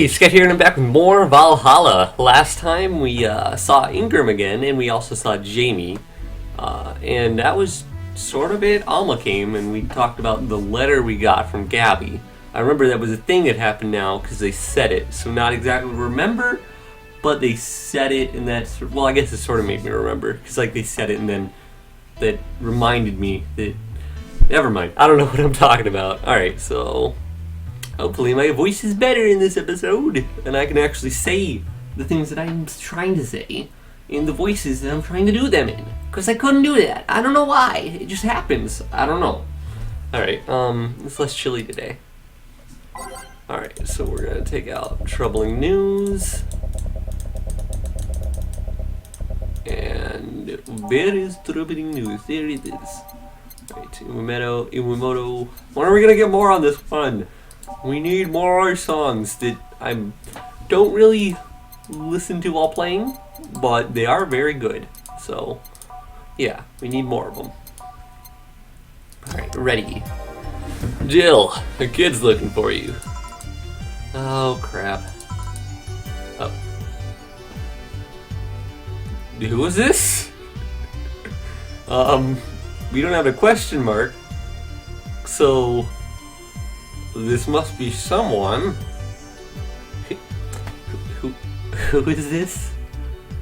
Hey, Sket here, and I'm back with more Valhalla. Last time we saw Ingram again, and we also saw Jamie. And that was sort of it. Alma came, and we talked about the letter we got from Gabby. I remember that was a thing that happened now, because they said it. So not exactly remember, but they said it, and that's... Well, I guess it sort of made me remember, because like they said it, and then that reminded me that... Never mind. I don't know what I'm talking about. Alright, so... Hopefully my voice is better in this episode, and I can actually say the things that I'm trying to say in the voices that I'm trying to do them in. Because I couldn't do that. I don't know why. It just happens. I don't know. Alright, it's less chilly today. Alright, so we're going to take out troubling news. And where is troubling news? There it is. Alright, Iwamoto. When are we going to get more on this one? We need more songs that I don't really listen to while playing, but they are very good. So, yeah, we need more of them. Alright, ready. Jill, the kid's looking for you. Oh, crap. Oh. Who is this? We don't have a question mark, so... This must be someone. Who is this?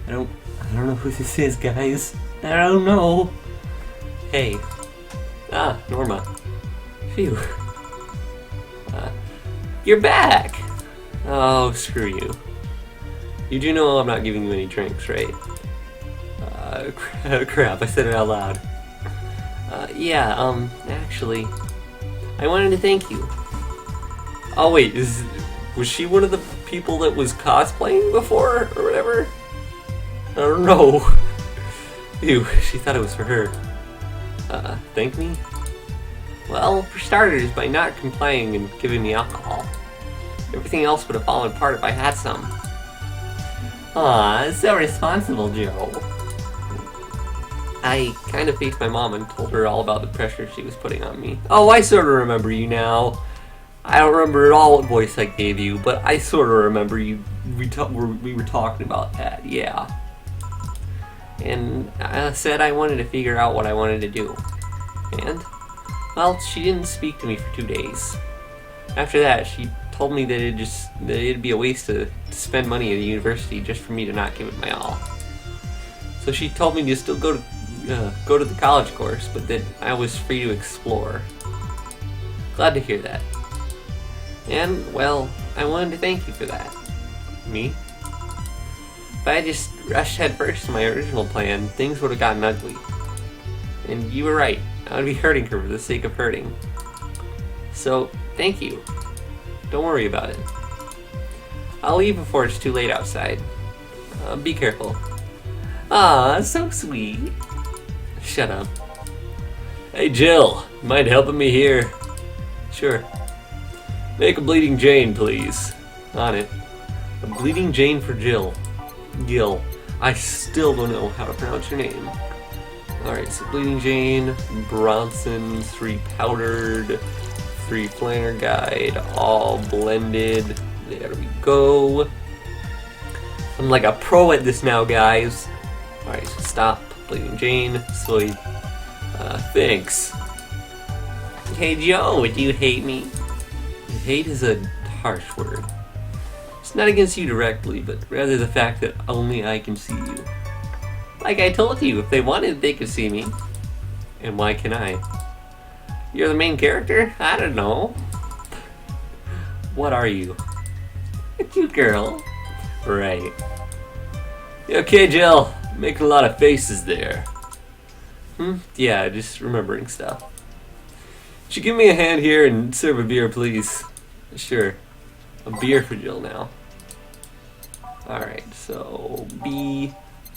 I don't know who this is, guys. I don't know. Hey. Ah, Norma. Phew. You're back. Oh, screw you. You do know I'm not giving you any drinks, right? Crap, I said it out loud. Yeah, actually, I wanted to thank you. Oh wait, was she one of the people that was cosplaying before, or whatever? I don't know. Ew, she thought it was for her. Thank me? Well, for starters, by not complying and giving me alcohol. Everything else would have fallen apart if I had some. Aw, so responsible, Joe. I kind of faced my mom and told her all about the pressure she was putting on me. Oh, I sort of remember you now. I don't remember at all what voice I gave you, but I sort of remember you. We were talking about that, yeah. And I said I wanted to figure out what I wanted to do. And, well, she didn't speak to me for 2 days. After that, she told me that it'd be a waste to spend money at a university just for me to not give it my all. So she told me to still go to the college course, but that I was free to explore. Glad to hear that. And, well, I wanted to thank you for that. Me? If I just rushed headfirst to my original plan, things would have gotten ugly. And you were right. I would be hurting her for the sake of hurting. So, thank you. Don't worry about it. I'll leave before it's too late outside. Be careful. Ah, so sweet. Shut up. Hey, Jill. Mind helping me here? Sure. Make a Bleeding Jane, please. On it. A Bleeding Jane for Jill. Gil. I still don't know how to pronounce your name. Alright, so Bleeding Jane, Bronson, 3 powdered, 3 flanner guide, all blended. There we go. I'm like a pro at this now, guys. Alright, so stop. Bleeding Jane. Soy. Thanks. Hey, Joe, do you hate me? Hate is a harsh word. It's not against you directly, but rather the fact that only I can see you. Like I told you, if they wanted, they could see me. And why can I? You're the main character? I don't know. What are you? A cute girl. Right. Okay, Jill. Making a lot of faces there. Yeah, just remembering stuff. Would you give me a hand here and serve a beer, please? Sure. A beer for Jill now. Alright, so B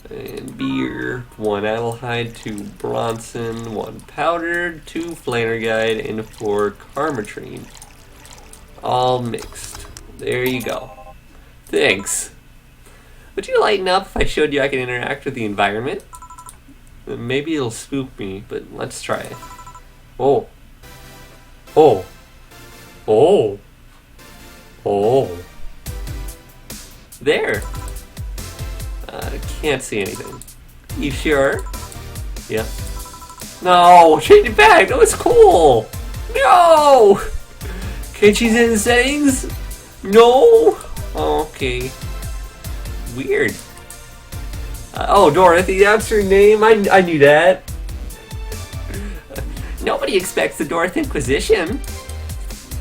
and beer, 1 Adelhyde, 2 Bronson, 1 powdered, 2 flanner guide, and 4 Carmatrine. All mixed. There you go. Thanks. Would you lighten up if I showed you I can interact with the environment? Maybe it'll spook me, but let's try it. Oh. Oh. Oh. Oh. There. Can't see anything. You sure? Yeah. No, change it back. No, it's cool. No. Can't change it in the settings? No. Okay. Weird. Oh, Dorothy, that's her name. I knew that. Nobody expects the Dorothy Inquisition.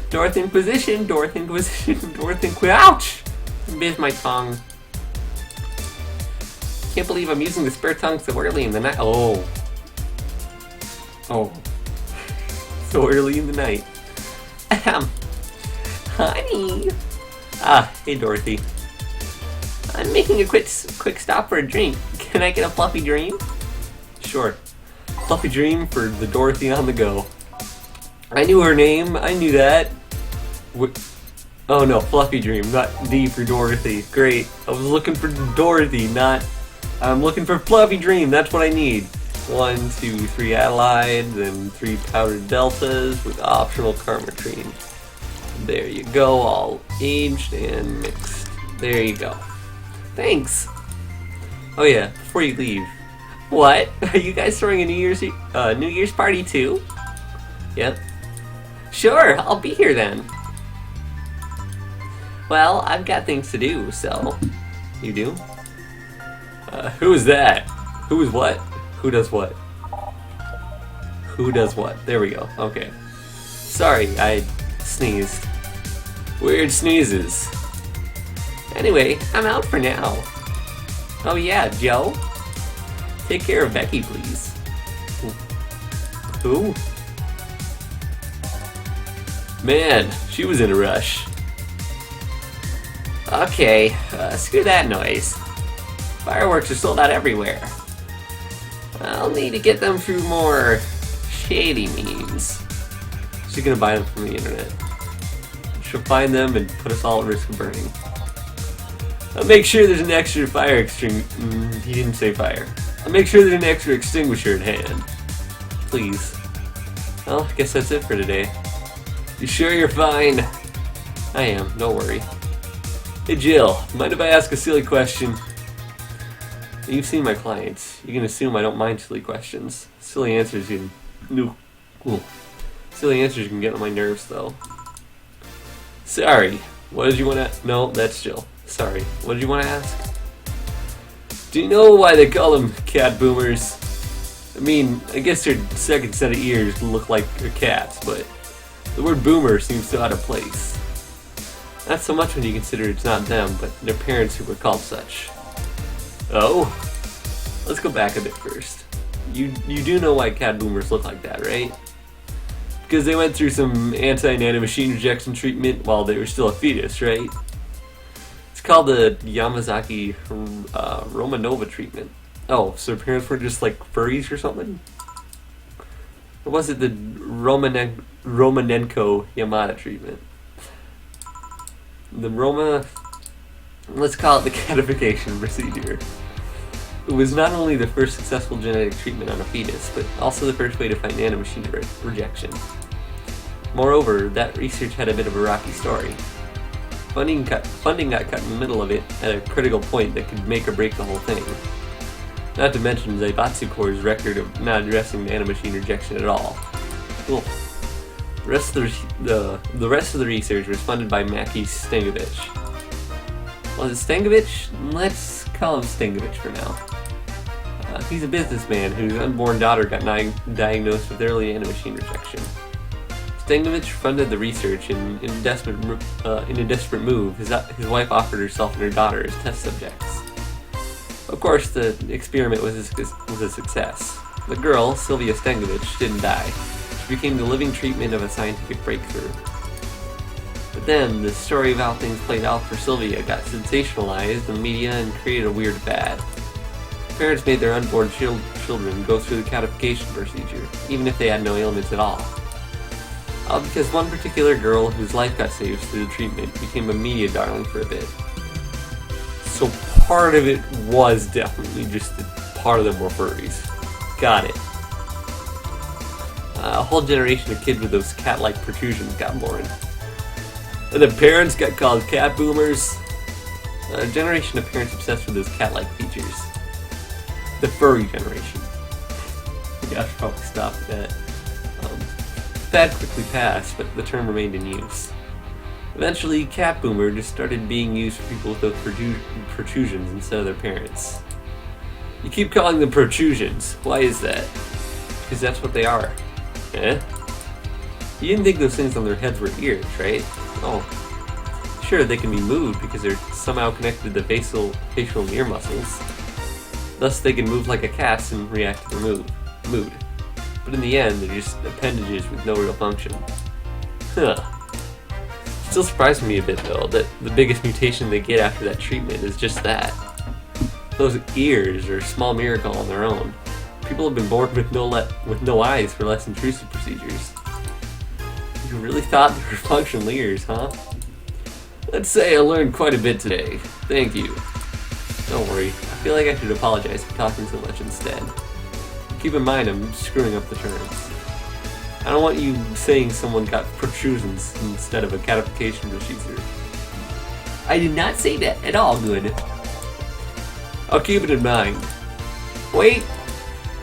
Dorothy Inquisition, Dorothy Inquisition, Dorothy Inquisition. Ouch! Bit my tongue. Can't believe I'm using the spare tongue so early in the night. Oh. Oh. So early in the night. Honey. Ah, hey Dorothy. I'm making a quick stop for a drink. Can I get a fluffy dream? Sure. Fluffy dream for the Dorothy on the go. I knew her name. I knew that. Oh no, Fluffy Dream, not D for Dorothy. Great. I was looking for Dorothy, not... I'm looking for Fluffy Dream. That's what I need. 1, 2, 3 Adelaides and 3 powdered Deltas with optional Karmatrine. There you go, all aged and mixed. There you go. Thanks. Oh yeah, before you leave. What? Are you guys throwing a New Year's party too? Yep. Sure, I'll be here then. Well, I've got things to do, so... You do? Who is that? Who is what? Who does what? Who does what? There we go. Okay. Sorry, I sneezed. Weird sneezes. Anyway, I'm out for now. Oh yeah, Joe? Take care of Becky, please. Who? Man, she was in a rush. Okay, screw that noise. Fireworks are sold out everywhere. I'll need to get them through more shady means. She's gonna buy them from the internet. She'll find them and put us all at risk of burning. I'll make sure there's an extra fire extinguisher. He didn't say fire. I'll make sure there's an extra extinguisher at hand. Please. Well, I guess that's it for today. You sure you're fine? I am, don't worry. Hey Jill, mind if I ask a silly question? You've seen my clients. You can assume I don't mind silly questions. Silly answers can... No. Cool. Silly answers can get on my nerves, though. Sorry. What did you want to... No, that's Jill. Sorry. What did you want to ask? Do you know why they call them cat boomers? I mean, I guess their second set of ears look like a cat's, but the word boomer seems so out of place. Not so much when you consider it's not them, but their parents who were called such. Oh? Let's go back a bit first. You do know why cat boomers look like that, right? Because they went through some anti-nanomachine rejection treatment while they were still a fetus, right? It's called the Yamazaki Romanova treatment. Oh, so their parents were just like furries or something? Or was it the Romanenko Yamada treatment? Let's call it the catification procedure. It was not only the first successful genetic treatment on a fetus, but also the first way to fight nanomachine rejection. Moreover, that research had a bit of a rocky story. Funding got cut in the middle of it at a critical point that could make or break the whole thing. Not to mention Zaibatsu Corps' record of not addressing nanomachine rejection at all. Cool. The rest of the research was funded by Maki Stangovich. Was it Stangovich? Let's call him Stangovich for now. He's a businessman whose unborn daughter got diagnosed with early nanomachine rejection. Stangovich funded the research, and in a desperate move, his wife offered herself and her daughter as test subjects. Of course, the experiment was a success. The girl, Sylvia Stangovich, didn't die. She became the living treatment of a scientific breakthrough. But then, the story of how things played out for Sylvia got sensationalized in the media and created a weird fad. Parents made their unborn children go through the catification procedure, even if they had no ailments at all. All because one particular girl whose life got saved through the treatment became a media darling for a bit. So part of it was definitely just that part of them were furries. Got it. A whole generation of kids with those cat-like protrusions got born. And the parents got called cat boomers. A generation of parents obsessed with those cat-like features. The furry generation. Yeah, I should probably stop at that. Fad quickly passed, but the term remained in use. Eventually, cat boomer just started being used for people with those protrusions instead of their parents. You keep calling them protrusions. Why is that? Because that's what they are. Eh? You didn't think those things on their heads were ears, right? Oh. Sure, they can be moved because they're somehow connected to facial and ear muscles. Thus, they can move like a cat's and react to their mood. But in the end, they're just appendages with no real function. Huh. Still surprising me a bit, though, that the biggest mutation they get after that treatment is just that. Those ears are a small miracle on their own. People have been born with no eyes for less intrusive procedures. You really thought they were functional ears, huh? Let's say I learned quite a bit today. Thank you. Don't worry, I feel like I should apologize for talking so much instead. Keep in mind I'm screwing up the terms. I don't want you saying someone got protrusions instead of a catification procedure. I did not say that at all, good. I'll keep it in mind. Wait!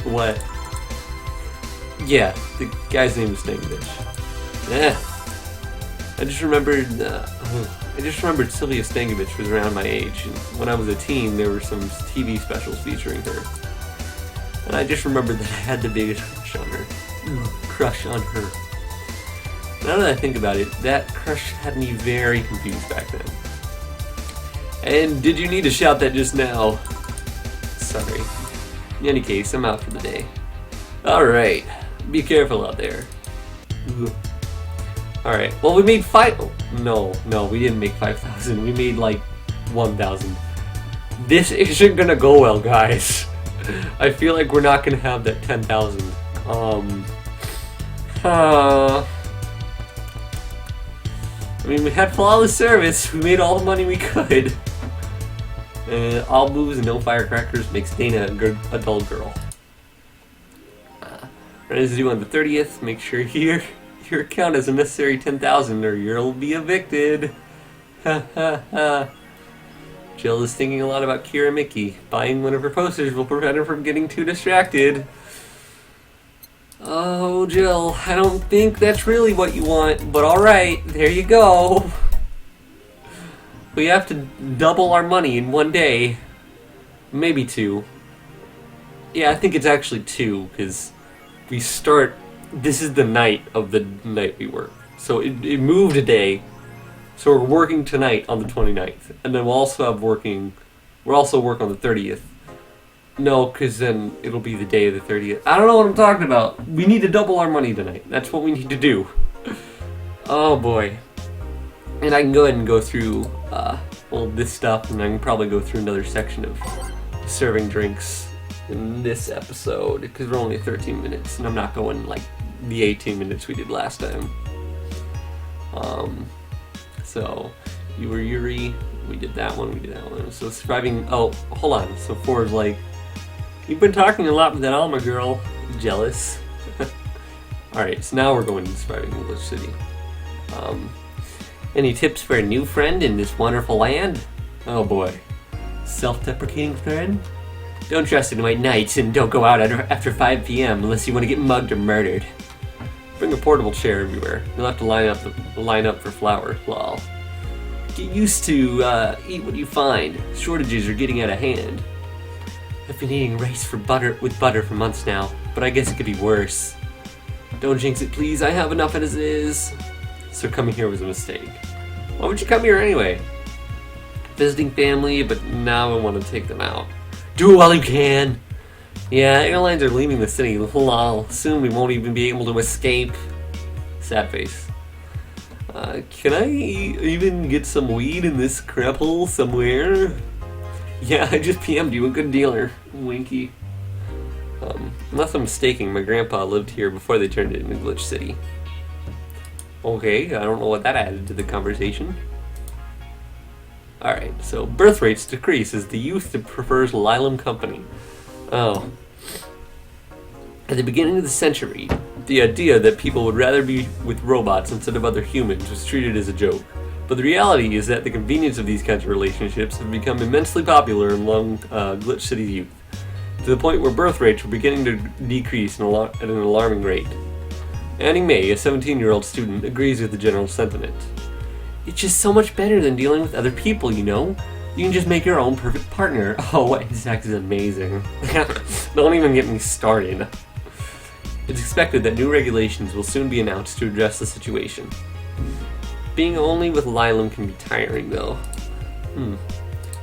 What? Yeah, the guy's name was Stankovich. I just remembered Sylvia Stankovich was around my age, and when I was a teen there were some TV specials featuring her. And I just remembered that I had the biggest crush on her. Now that I think about it, that crush had me very confused back then. And did you need to shout that just now? Sorry. In any case, I'm out for the day. Alright, be careful out there. Alright, well we made No, we didn't make 5,000. We made like 1,000. This isn't gonna go well, guys. I feel like we're not gonna have that 10,000. I mean, we had flawless service. We made all the money we could. And all booze and no firecrackers makes Dana a good adult girl. Rent is due on the 30th. Make sure your account has a necessary 10,000 or you'll be evicted. Ha ha ha. Jill is thinking a lot about Kira Mickey. Buying one of her posters will prevent her from getting too distracted. Oh, Jill, I don't think that's really what you want, but alright, there you go. We have to double our money in one day. Maybe 2. Yeah, I think it's actually 2, because we start... This is the night of the night we work. So it moved a day. So we're working tonight on the 29th. And then we'll also work on the 30th. No, because then it'll be the day of the 30th. I don't know what I'm talking about. We need to double our money tonight. That's what we need to do. Oh boy. And I can go ahead and go through this stuff, and I can probably go through another section of serving drinks in this episode, because we're only at 13 minutes, and I'm not going like the 18 minutes we did last time. So, you were Yuri, we did that one. So surviving, oh, hold on, so 4 is like, you've been talking a lot with that Alma girl, jealous. Alright, so now we're going to surviving English City. Any tips for a new friend in this wonderful land? Oh boy. Self-deprecating friend? Don't trust in white nights and don't go out after 5 p.m. unless you want to get mugged or murdered. Bring a portable chair everywhere. You'll have to line up for flour. Lol. Get used to eat what you find. Shortages are getting out of hand. I've been eating rice with butter for months now, but I guess it could be worse. Don't jinx it, please. I have enough as it is. So coming here was a mistake. Why would you come here anyway? Visiting family, but now I want to take them out. Do it while you can. Yeah, airlines are leaving the city. Lol. Soon we won't even be able to escape. Sad face. Can I even get some weed in this crap hole somewhere? Yeah, I just PM'd you, a good dealer. Winky. Unless I'm mistaken, my grandpa lived here before they turned it into Glitch City. Okay, I don't know what that added to the conversation. Alright, so birth rates decrease as the youth prefers Lilam Company. Oh. At the beginning of the century, the idea that people would rather be with robots instead of other humans was treated as a joke. But the reality is that the convenience of these kinds of relationships have become immensely popular among Glitch City youth, to the point where birth rates were beginning to decrease at an alarming rate. Annie May, a 17-year-old student, agrees with the general sentiment. It's just so much better than dealing with other people, you know? You can just make your own perfect partner. Oh, Isaac is amazing. Don't even get me started. It's expected that new regulations will soon be announced to address the situation. Being only with Lilam can be tiring, though.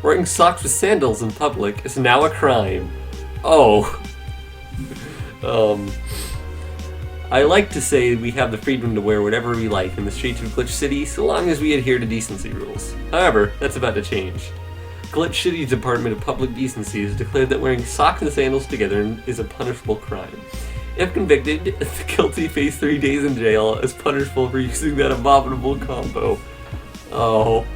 Wearing socks with sandals in public is now a crime. Oh. I like to say we have the freedom to wear whatever we like in the streets of Glitch City, so long as we adhere to decency rules. However, that's about to change. Glitch City's Department of Public Decency has declared that wearing socks and sandals together is a punishable crime. If convicted, the guilty face 3 days in jail as punishable for using that abominable combo. Oh.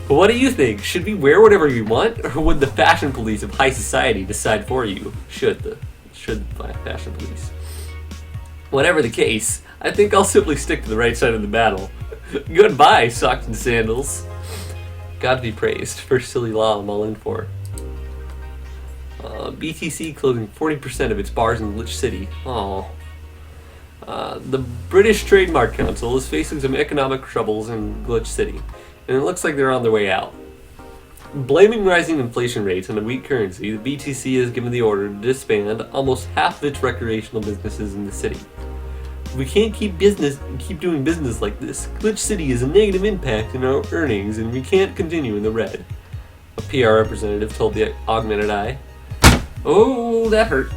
But what do you think? Should we wear whatever we want, or would the fashion police of high society decide for you? Should the fashion police? Whatever the case, I think I'll simply stick to the right side of the battle. Goodbye, socks and sandals. God be praised. First silly law I'm all in for. BTC closing 40% of its bars in Glitch City. Oh. The British Trademark Council is facing some economic troubles in Glitch City, and it looks like they're on their way out. Blaming rising inflation rates and a weak currency, the BTC has given the order to disband almost half of its recreational businesses in the city. If we can't keep doing business like this, Glitch City is a negative impact in our earnings, and we can't continue in the red. A PR representative told the Augmented Eye. Oh, that hurt.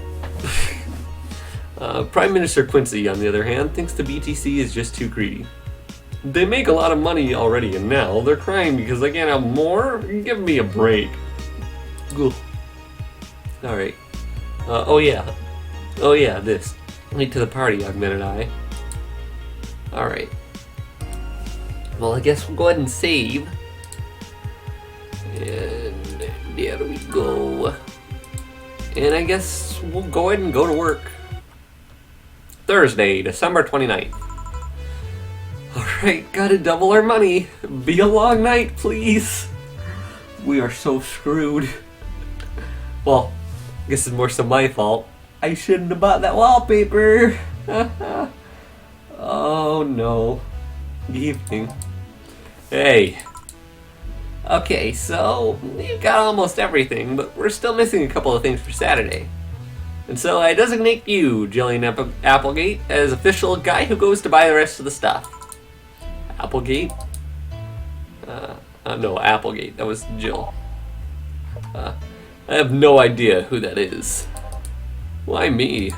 Prime Minister Quincy, on the other hand, thinks the BTC is just too greedy. They make a lot of money already, and now they're crying because they can't have more? Give me a break. Alright. Oh yeah, this. Late to the party, Augmented Eye. Alright. Well, I guess we'll go ahead and save. And there we go. And I guess we'll go ahead and go to work. Thursday, December 29th. Alright, gotta double our money. Be a long night, please. We are so screwed. Well, I guess it's more so my fault. I shouldn't have bought that wallpaper. Oh no. Evening. Hey. Okay, so we've got almost everything, but we're still missing a couple of things for Saturday. And so I designate you, Jillian Applegate, as official guy who goes to buy the rest of the stuff. Applegate? No, Applegate. That was Jill. I have no idea who that is. Why me?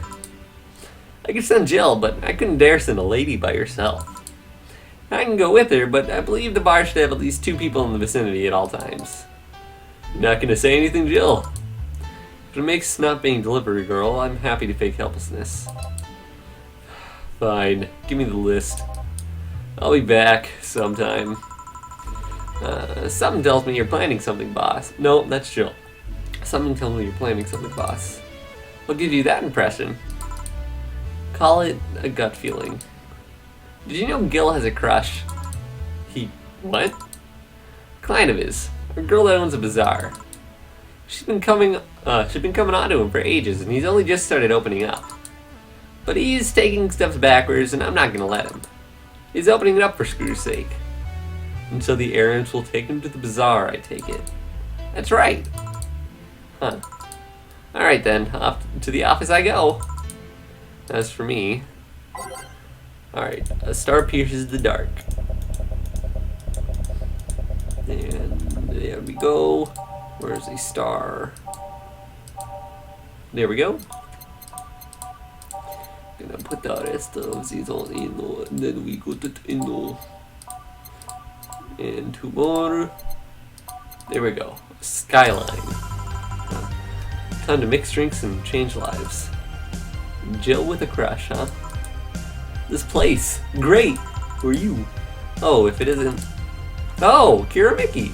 I could send Jill, but I couldn't dare send a lady by herself. I can go with her, but I believe the bar should have at least 2 people in the vicinity at all times. You're not gonna say anything, Jill? If it makes not being delivery girl, I'm happy to fake helplessness. Fine, give me the list. I'll be back sometime. Something tells me you're planning something, boss. No, that's Jill. Something tells me you're planning something, boss. I'll give you that impression. Call it a gut feeling. Did you know Gil has a crush? What? Client of his. A girl that owns a bazaar. She's been coming on to him for ages, and he's only just started opening up. But he's taking steps backwards, and I'm not gonna let him. He's opening it up for Screw's sake. And so the errands will take him to the bazaar, I take it. That's right. Huh. Alright then, off to the office I go. As for me... Alright, a star pierces the dark. And there we go. Where's a star? There we go. Gonna put the rest of these on Eno, and then we go to Eno. And 2 more. There we go. Skyline. Time to mix drinks and change lives. Jill with a crush, huh? This place. Great. Who are you? Oh, if it isn't... Oh, Kira Mickey.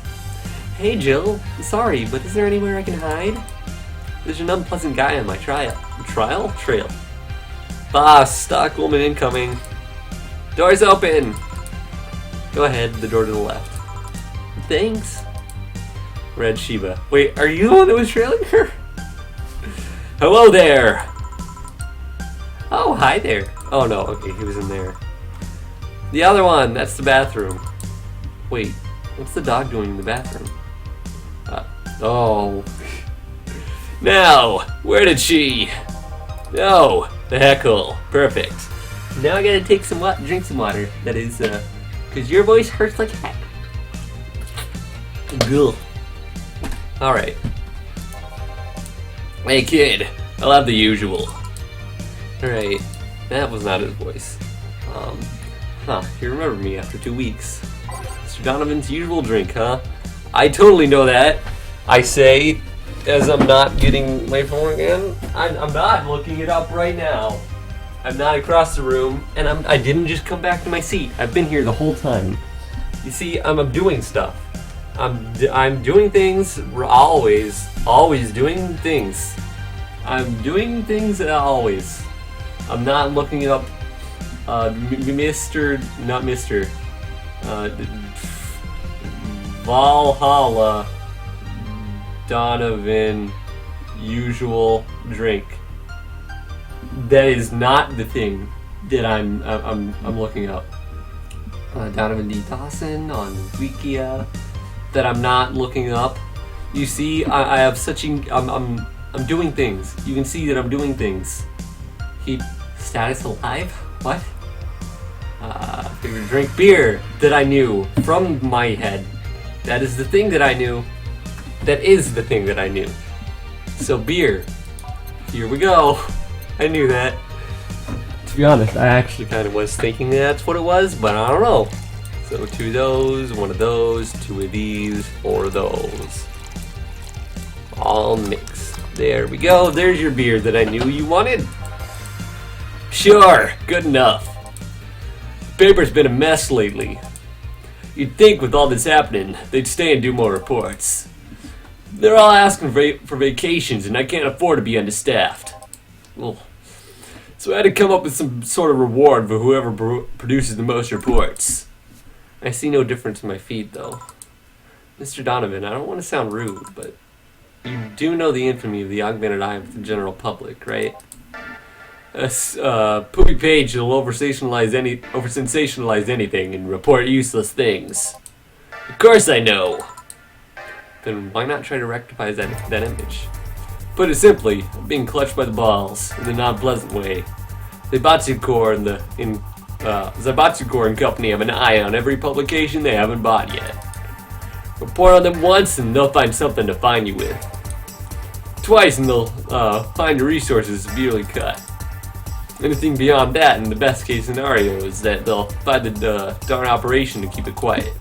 Hey, Jill. Sorry, but is there anywhere I can hide? There's an unpleasant guy on my trail. Boss, stock woman incoming. Doors open. Go ahead, the door to the left. Thanks. Red Shiva. Wait, are you the one that was trailing her? Hello there! Oh, hi there. Oh no, okay, he was in there. The other one, that's the bathroom. Wait, what's the dog doing in the bathroom? Oh. Now, where did she? No, the heckle. Perfect. Now I gotta take some water, drink some water. That is, because your voice hurts like heck. Gulp. Alright. Hey kid, I'll have the usual. Alright, that was not his voice. You remember me after 2 weeks. Mr. Donovan's usual drink, huh? I totally know that. I say, as I'm not getting my phone again. I'm not looking it up right now. I'm not across the room, and I didn't just come back to my seat. I've been here the whole time. You see, I'm doing stuff. I'm doing things, always doing things. I'm doing things always. I'm not looking it up. Valhalla Donovan usual drink. That is not the thing that I'm looking up. Donovan D Dawson on Wikia. That I'm not looking up. You see, I have such I'm doing things. You can see that I'm doing things. Keep status alive? What? Favorite drink? Beer that I knew from my head. That is the thing that I knew. That is the thing that I knew. So beer. Here we go. I knew that. To be honest, I actually kind of was thinking that's what it was, but I don't know. So 2 of those, 1 of those, 2 of these, 4 of those. All mixed. There we go. There's your beer that I knew you wanted. Sure, good enough. The paper's been a mess lately. You'd think with all this happening, they'd stay and do more reports. They're all asking for vacations, and I can't afford to be understaffed. Well, so I had to come up with some sort of reward for whoever produces the most reports. I see no difference in my feed, though. Mr. Donovan, I don't want to sound rude, but you do know the infamy of the augmented eye of the general public, right? A poopy page will over-sensationalize anything and report useless things. Of course I know! Then why not try to rectify that image? Put it simply, I'm being clutched by the balls in a non-pleasant way. Zaibatsu and company have an eye on every publication they haven't bought yet. Report on them once and they'll find something to fine you with. Twice and they'll find your resources severely cut. Anything beyond that, in the best case scenario, is that they'll find the darn operation to keep it quiet.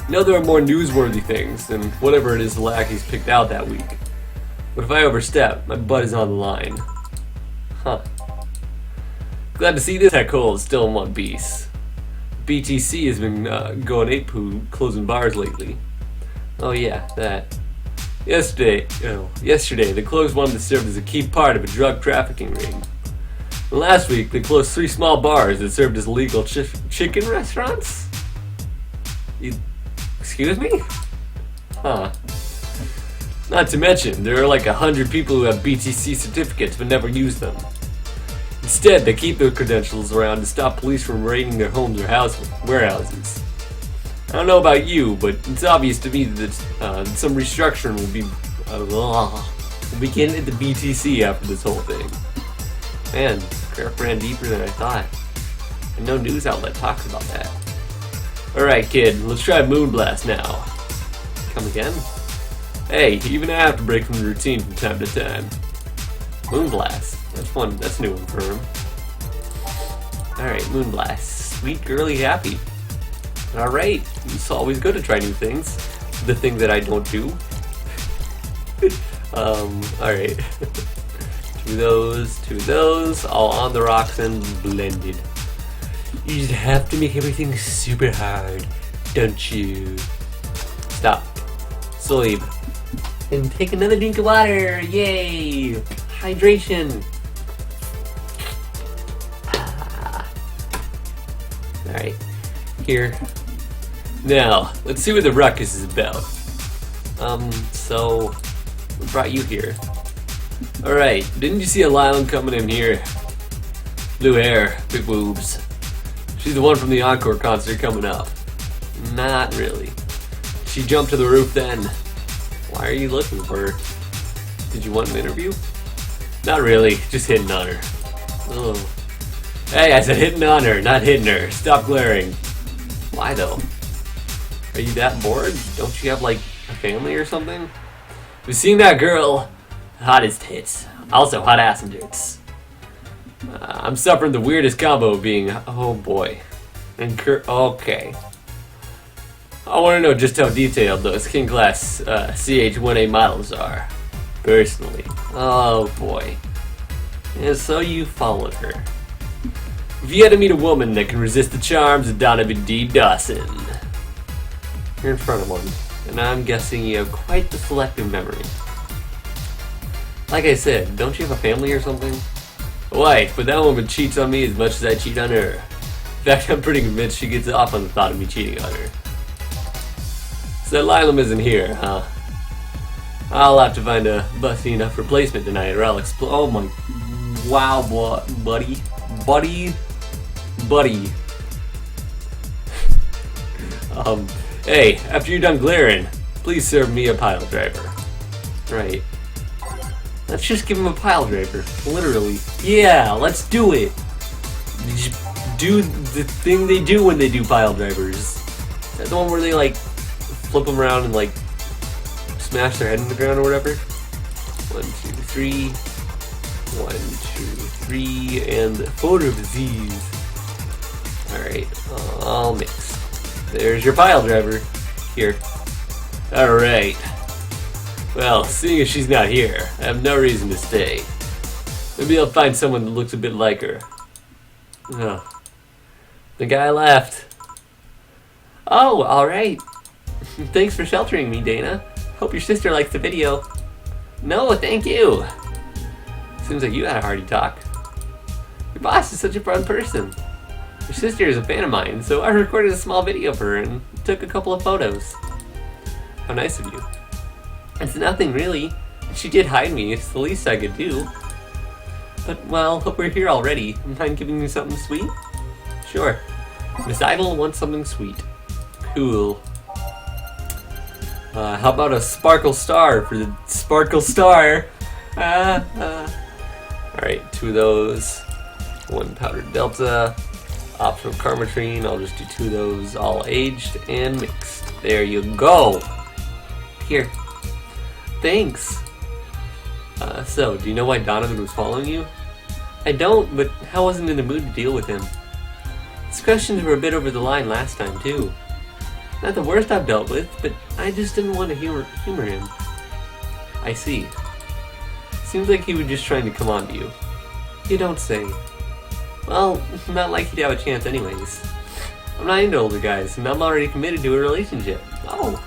There are more newsworthy things than whatever it is the lackeys picked out that week. But if I overstep, my butt is on the line. Huh. Glad to see this heckhole is still in one piece. BTC has been going ape-poo closing bars lately. Oh yeah, that. Yesterday, they closed one that served as a key part of a drug trafficking ring. And last week, they closed 3 small bars that served as illegal chicken restaurants? Excuse me? Huh. Not to mention, there are like 100 people who have BTC certificates but never use them. Instead, they keep their credentials around to stop police from raiding their homes or warehouses. I don't know about you, but it's obvious to me that some restructuring will begin at the BTC after this whole thing. Man, Craft ran deeper than I thought. And no news outlet talks about that. Alright kid, let's try Moonblast now. Come again? Hey, even I have to break from the routine from time to time. Moonblast. That's fun. That's a new one for him. Alright, Moonblast. Sweet, girly, happy. Alright, it's always good to try new things. The thing that I don't do. Alright. 2 of those, all on the rocks and blended. You just have to make everything super hard, don't you? Stop. Sleep. And take another drink of water. Yay! Hydration. Alright. Here. Now, let's see what the ruckus is about. So, what brought you here? Alright, didn't you see a lion coming in here? Blue hair, big boobs. She's the one from the Encore concert coming up. Not really. She jumped to the roof then. Why are you looking for her? Did you want an interview? Not really, just hitting on her. Oh. Hey, I said hitting on her, not hitting her. Stop glaring. Why though? Are you that bored? Don't you have like a family or something? We've seen that girl. Hot as tits. Also hot ass and tits. I'm suffering the weirdest combo of being, oh boy. Okay. I want to know just how detailed those King Class CH-1A models are. Personally. Oh boy. And so you followed her. If you had to meet a woman that can resist the charms of Donovan D. Dawson. You're in front of one, and I'm guessing you have quite the selective memory. Like I said, don't you have a family or something? Wife, but that woman cheats on me as much as I cheat on her. In fact, I'm pretty convinced she gets off on the thought of me cheating on her. So that Lilam isn't here, huh? I'll have to find a busty enough replacement tonight, or I'll explode. Oh my... Wow, buddy. Buddy. Hey, after you're done glaring, please serve me a pile driver. Right. Let's just give him a pile driver. Literally. Yeah, let's do it. Do the thing they do when they do pile drivers. Is that the one where they like flip them around and like smash their head in the ground or whatever? 1, 2, 3. 1, 2, 3, and 4 of these. Alright, I'll mix. There's your pile driver. Here. Alright. Well, seeing as she's not here, I have no reason to stay. Maybe I'll find someone that looks a bit like her. Oh. The guy left. Oh, alright. Thanks for sheltering me, Dana. Hope your sister likes the video. No, thank you. Seems like you had a hearty talk. Your boss is such a fun person. Your sister is a fan of mine, so I recorded a small video for her and took a couple of photos. How nice of you. It's nothing really. She did hide me, it's the least I could do. But, well, hope we're here already. Mind giving you something sweet? Sure. Miss Idol wants something sweet. Cool. How about a sparkle star for the sparkle star? Alright, 2 of those. 1 powdered delta. Optional carmetrine. I'll just do 2 of those, all aged and mixed. There you go. Here. Thanks. So, do you know why Donovan was following you? I don't, but I wasn't in the mood to deal with him. His questions were a bit over the line last time, too. Not the worst I've dealt with, but I just didn't want to humor him. I see. Seems like he was just trying to come on to you. You don't say. Well, not like he'd have a chance anyways. I'm not into older guys, and I'm already committed to a relationship. Oh.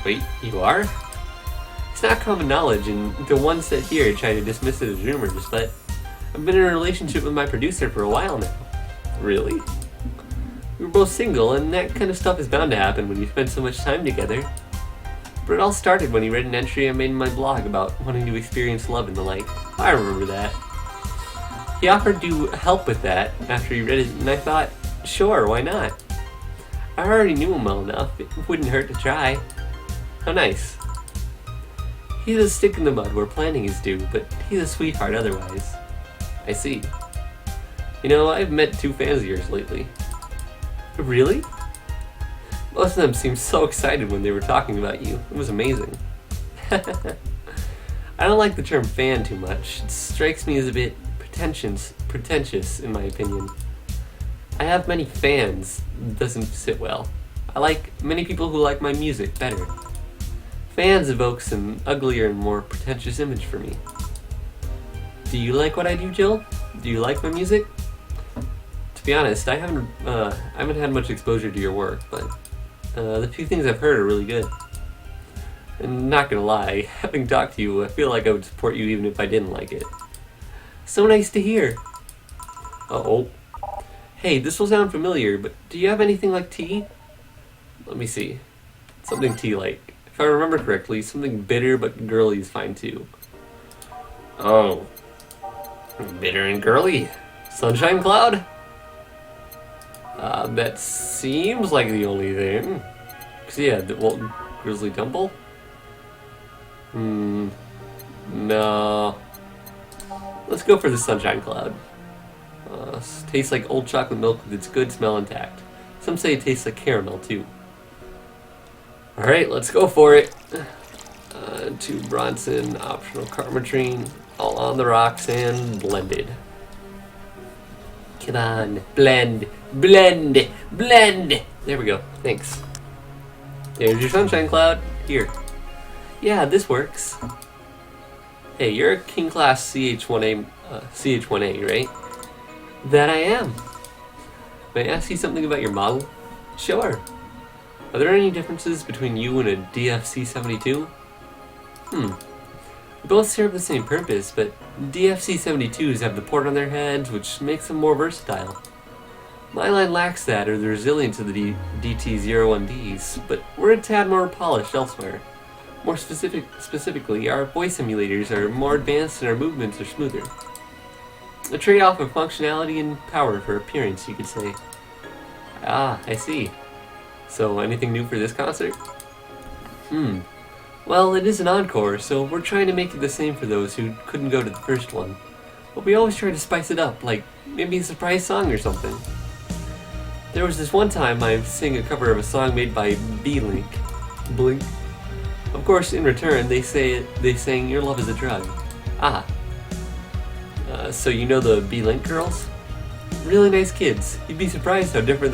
Wait, you are? It's not common knowledge, and the ones that hear try to dismiss it as rumors, but I've been in a relationship with my producer for a while now. Really? We were both single, and that kind of stuff is bound to happen when you spend so much time together. But it all started when he read an entry I made in my blog about wanting to experience love and the like. I remember that. He offered to help with that after he read it, and I thought, sure, why not? I already knew him well enough, it wouldn't hurt to try. How nice. He's a stick in the mud where planning is due, but he's a sweetheart otherwise. I see. You know, I've met 2 fans of yours lately. Really? Most of them seemed so excited when they were talking about you. It was amazing. I don't like the term fan too much. It strikes me as a bit pretentious in my opinion. I have many fans. It doesn't sit well. I like many people who like my music better. Fans evokes an uglier and more pretentious image for me. Do you like what I do, Jill? Do you like my music? To be honest, I haven't had much exposure to your work, but the few things I've heard are really good. And not gonna lie, having talked to you, I feel like I would support you even if I didn't like it. So nice to hear. Uh-oh. Hey, this will sound familiar, but do you have anything like tea? Let me see. Something tea-like. If I remember correctly, something bitter but girly is fine too. Oh. Bitter and girly. Sunshine Cloud? That seems like the only thing. Cause yeah, Grizzly Temple? No. Let's go for the Sunshine Cloud. Tastes like old chocolate milk with its good smell intact. Some say it tastes like caramel too. Alright, let's go for it. 2 Bronson, optional Carmetrine, all on the rocks and blended. Come on, blend, blend, blend! There we go, thanks. There's your Sunshine Cloud. Here. Yeah, this works. Hey, you're a King Class CH1A, right? That I am. May I ask you something about your model? Sure. Are there any differences between you and a DFC-72? They both serve the same purpose, but DFC-72s have the port on their heads, which makes them more versatile. My line lacks that, or the resilience of the DT-01Ds, but we're a tad more polished elsewhere. More specifically, our voice simulators are more advanced and our movements are smoother. A trade-off of functionality and power for appearance, you could say. Ah, I see. So, anything new for this concert? Well, it is an encore, so we're trying to make it the same for those who couldn't go to the first one. But we always try to spice it up, like maybe a surprise song or something. There was this one time I sang a cover of a song made by B-Link. Blink. Of course, in return, they sang "Your Love Is a Drug." Ah. So you know the B-Link girls? Really nice kids. You'd be surprised how different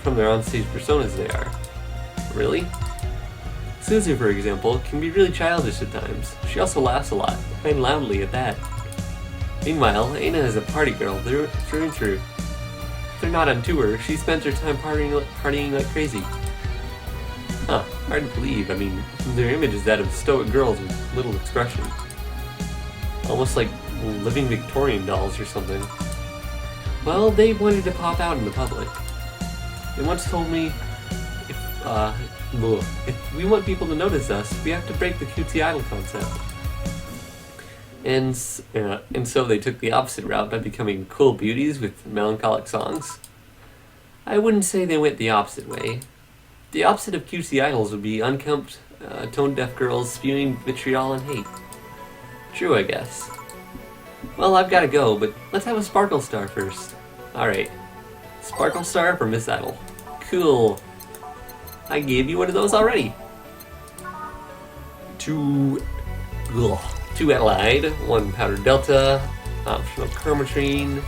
from their on-stage personas they are. Really? Suzu, for example, can be really childish at times. She also laughs a lot, and loudly at that. Meanwhile, Aina is a party girl through and through. If they're not on tour, she spends her time partying like crazy. Huh, hard to believe. I mean, their image is that of stoic girls with little expression. Almost like living Victorian dolls or something. Well, they wanted to pop out in the public. They once told me if we want people to notice us, we have to break the cutesy idol concept. And so they took the opposite route by becoming cool beauties with melancholic songs. I wouldn't say they went the opposite way. The opposite of cutesy idols would be unkempt, tone-deaf girls spewing vitriol and hate. True, I guess. Well, I've gotta go, but let's have a Sparkle Star first. Alright. Sparkle Star for Miss Idol. Cool. I gave you one of those already. 2 Allied, 1 Powdered Delta, optional Carmetrine,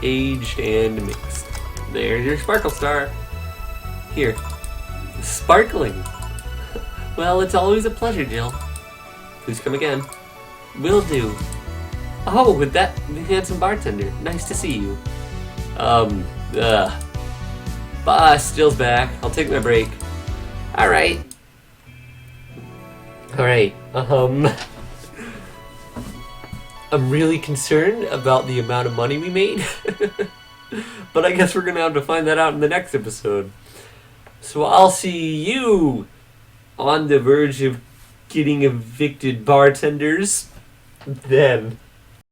aged and mixed. There's your Sparkle Star. Here. Sparkling. Well, it's always a pleasure, Jill. Please come again. Will do. Oh, with that handsome bartender. Nice to see you. Boss, Jill's back. I'll take my break. Alright. I'm really concerned about the amount of money we made. But I guess we're gonna have to find that out in the next episode. So I'll see you on the verge of getting evicted bartenders then.